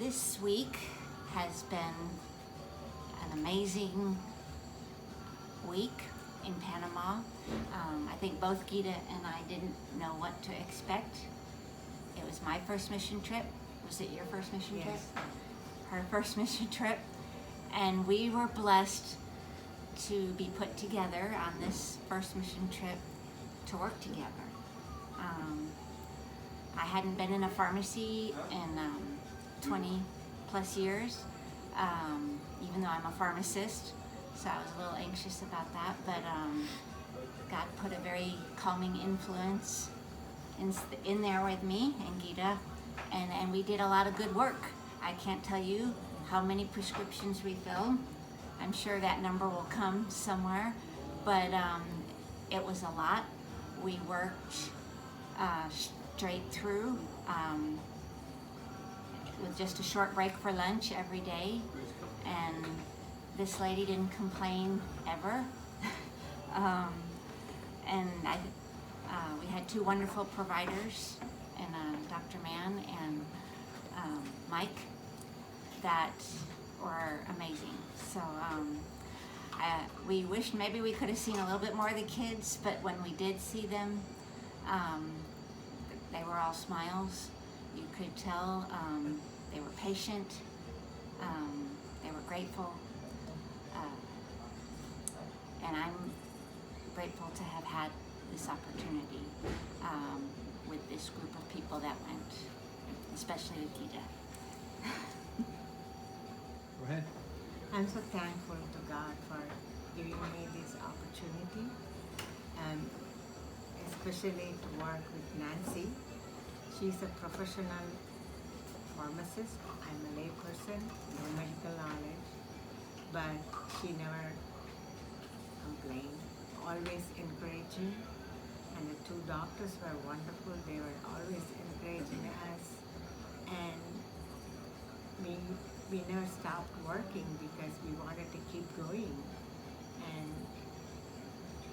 This week has been an amazing week in Panama. I think both Gita and I didn't know what to expect. It was my first mission trip. Was it your first mission trip? Her first mission trip. And we were blessed to be put together on this first mission trip to work together. I hadn't been in a pharmacy in 20 plus years, even though I'm a pharmacist, so I was a little anxious about that, but God put a very calming influence in there with me and Gita, and we did a lot of good work. I can't tell you how many prescriptions we filled. I'm sure that number will come somewhere, but it was a lot. We worked straight through with just a short break for lunch every day, and this lady didn't complain ever. And we had two wonderful providers, and Dr. Mann and Mike, that were amazing. So we wished maybe we could have seen a little bit more of the kids, but when we did see them, they were all smiles. You could tell they were patient, they were grateful, and I'm grateful to have had this opportunity with this group of people that went, especially with Gita. Go ahead. I'm so thankful to God for giving me this opportunity, and especially to work with Nancy. She's a professional pharmacist. I'm a lay person, no medical knowledge, but she never complained, always encouraging. And the two doctors were wonderful. They were always encouraging us, and we never stopped working because we wanted to keep going. And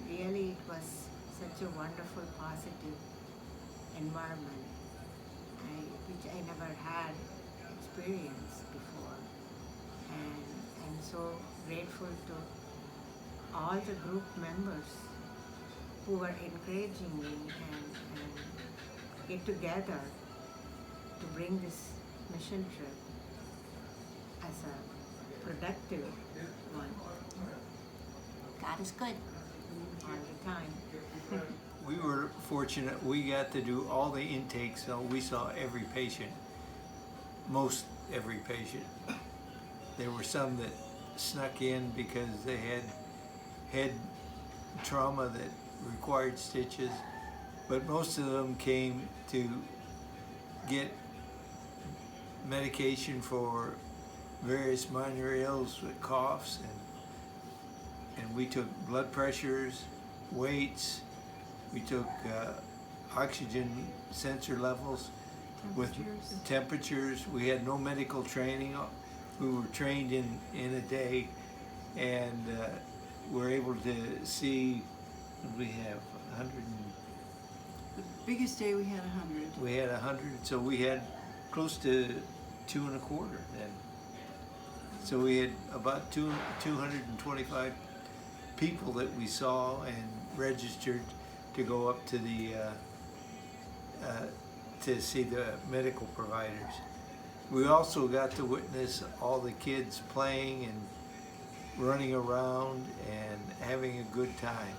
really, it was such a wonderful, positive environment, which I never had experienced before. And I'm so grateful to all the group members who were encouraging me and get together to bring this mission trip as a productive one God is good. all the time. We were fortunate, we got to do all the intakes, so we saw every patient, most every patient. There were some that snuck in because they had head trauma that required stitches, but most of them came to get medication for various minor ills with coughs, and we took blood pressures, weights, we took oxygen sensor levels, with temperatures. We had no medical training. We were trained in a day, and we're able to see, we have 100 The biggest day we had 100. we had 100, so we had close to 2.25 then. So we had about 225 people that we saw and registered to go up to the to see the medical providers. We also got to witness all the kids playing and running around and having a good time.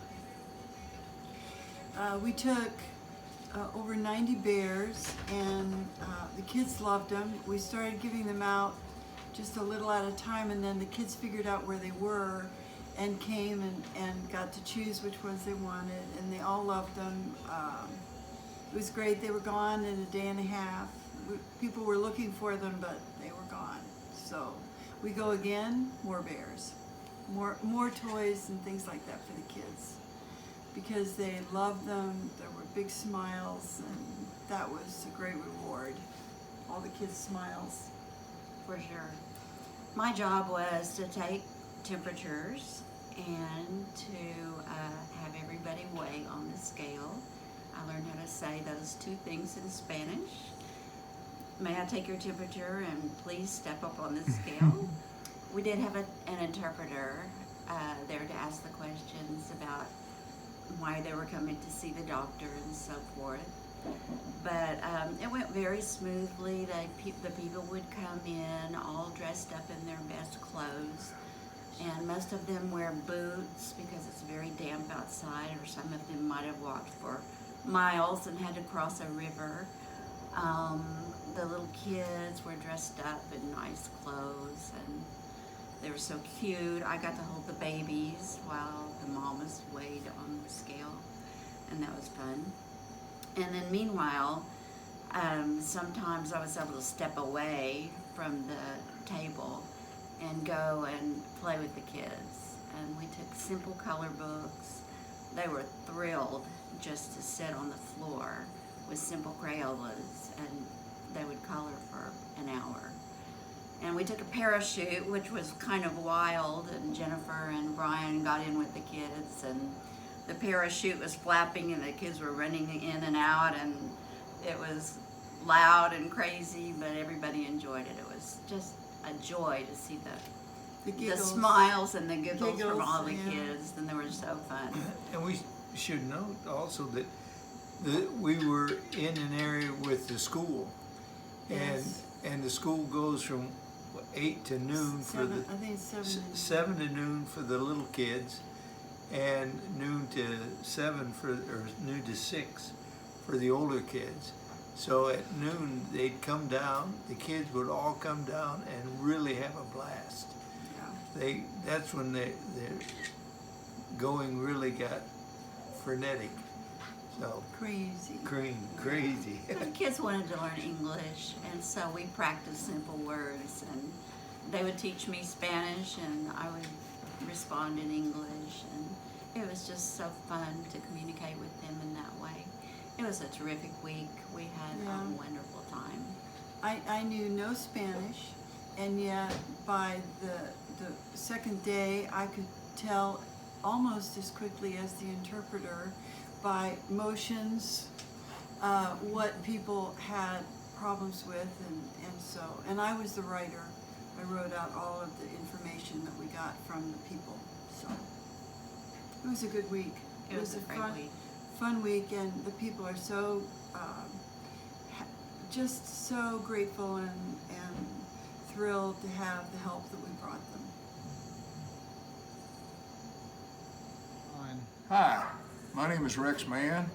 We took over 90 bears, and the kids loved them. We started giving them out just a little at a time, and then the kids figured out where they were and came and got to choose which ones they wanted, and they all loved them. It was great. They were gone in a day and a half. People were looking for them, but they were gone. So we go again, more bears, more toys and things like that for the kids, because they loved them. There were big smiles, and that was a great reward. All the kids' smiles. For sure. My job was to take temperatures and to have everybody weigh on the scale. I learned how to say those two things in Spanish. may I take your temperature and please step up on this scale? We did have an interpreter there to ask the questions about why they were coming to see the doctor and so forth. But it went very smoothly. The people would come in all dressed up in their best clothes, and most of them wear boots because it's very damp outside, or some of them might have walked for miles and had to cross a river. The little kids were dressed up in nice clothes, and they were so cute. I got to hold the babies while the mamas weighed on the scale, and that was fun. And then meanwhile, sometimes I was able to step away from the table and go and play with the kids. And we took simple color books. They were thrilled just to sit on the floor with simple Crayolas, and they would color for an hour. And we took a parachute, which was kind of wild, and Jennifer and Brian got in with the kids, and the parachute was flapping and the kids were running in and out, and it was loud and crazy, but everybody enjoyed it. It was just a joy to see the smiles and the giggles from all the kids, and they were so fun. And we should note also that we were in an area with the school, Yes. and the school goes from 8 to noon for the I think it's 7 to noon for the little kids, and noon to 6 for the older kids. So at noon they'd come down. The kids would all come down and really have a blast. That's when their going really got frenetic. So crazy. Crazy. The kids wanted to learn English, and so we practiced simple words, and they would teach me Spanish, and I would respond in English, and it was just so fun to communicate with them in that way. It was a terrific week. We had a wonderful time. I knew no Spanish, and yet by the second day I could tell almost as quickly as the interpreter by motions what people had problems with, and I was the writer. I wrote out all of the information that we got from the people. So it was a good week. It was a great week. Fun week, and the people are so just so grateful and thrilled to have the help that we brought them. Hi, my name is Rex Mann.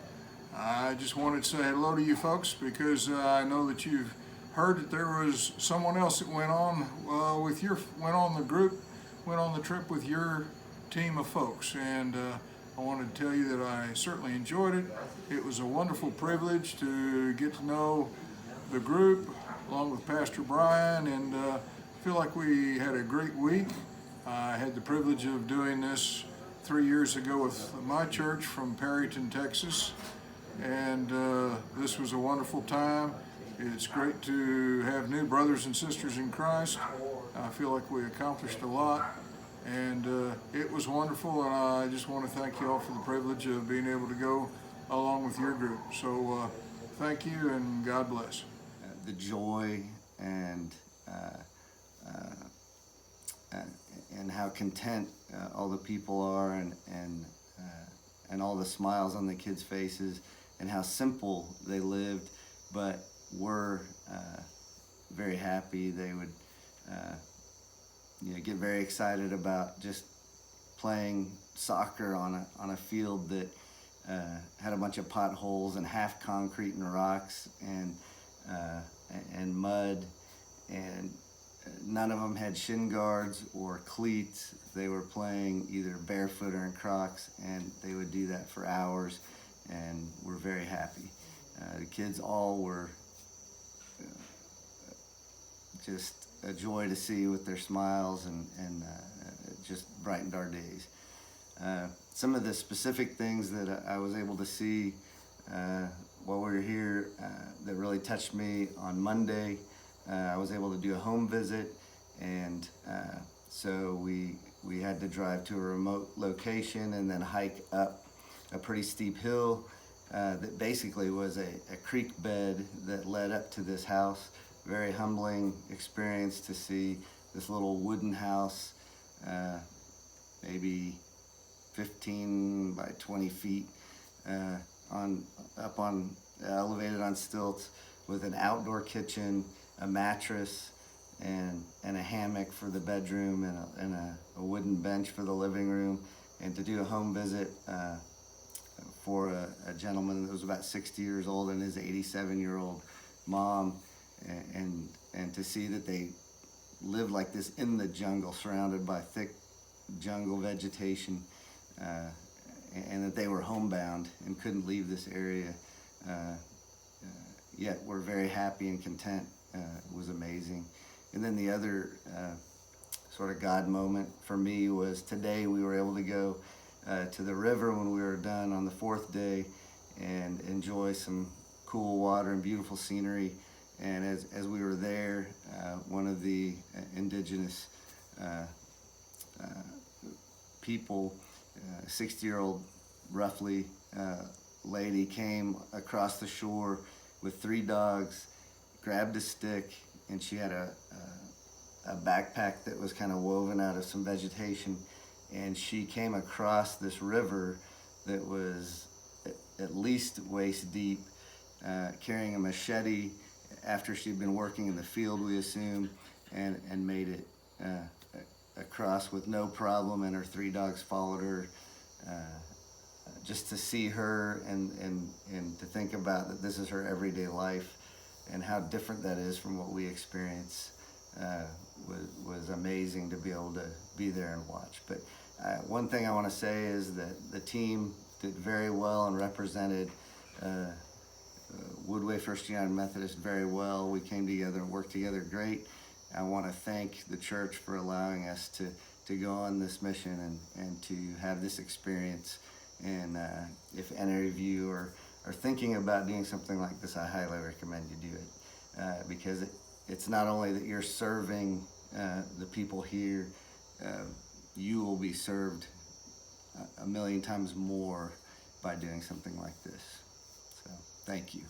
I just wanted to say hello to you folks because I know that you've heard that there was someone else that went on the trip with your team of folks, and I wanted to tell you that I certainly enjoyed it. It was a wonderful privilege to get to know the group along with Pastor Brian, and I feel like we had a great week. I had the privilege of doing this 3 years ago with my church from Perryton, Texas, and this was a wonderful time. It's great to have new brothers and sisters in Christ. I feel like we accomplished a lot, and it was wonderful, and I just want to thank you all for the privilege of being able to go along with your group. So thank you, and God bless. The joy and how content all the people are, and all the smiles on the kids' faces, and how simple they lived, but were very happy. They would get very excited about just playing soccer on a field that had a bunch of potholes and half concrete and rocks and mud, and none of them had shin guards or cleats. They were playing either barefoot or in Crocs, and they would do that for hours, and were very happy. The kids all were just a joy to see with their smiles, and just brightened our days. Some of the specific things that I was able to see while we were here that really touched me on Monday, I was able to do a home visit, and so we had to drive to a remote location and then hike up a pretty steep hill that basically was a creek bed that led up to this house very humbling experience to see this little wooden house, maybe 15 by 20 feet, elevated on stilts, with an outdoor kitchen, a mattress, and a hammock for the bedroom, and a wooden bench for the living room, and to do a home visit for a gentleman that was about 60 years old and his 87-year-old mom, and to see that they lived like this in the jungle, surrounded by thick jungle vegetation, and that they were homebound and couldn't leave this area, yet were very happy and content, was amazing. And then the other sort of God moment for me was today we were able to go to the river when we were done on the 4th day and enjoy some cool water and beautiful scenery. And as we were there, one of the indigenous people, 60-year-old roughly lady, came across the shore with 3 dogs, grabbed a stick, and she had a backpack that was kind of woven out of some vegetation, and she came across this river that was at least waist deep, carrying a machete after she'd been working in the field, we assume, and made it across with no problem, and her 3 dogs followed her. Just to see her and to think about that this is her everyday life and how different that is from what we experience was amazing to be able to be there and watch. But one thing I want to say is that the team did very well and represented Woodway First United Methodist very well. We came together and worked together great. I want to thank the church for allowing us to go on this mission and to have this experience. And if any of you are thinking about doing something like this, I highly recommend you do it, because it's not only that you're serving the people here, you will be served a million times more by doing something like this. So thank you.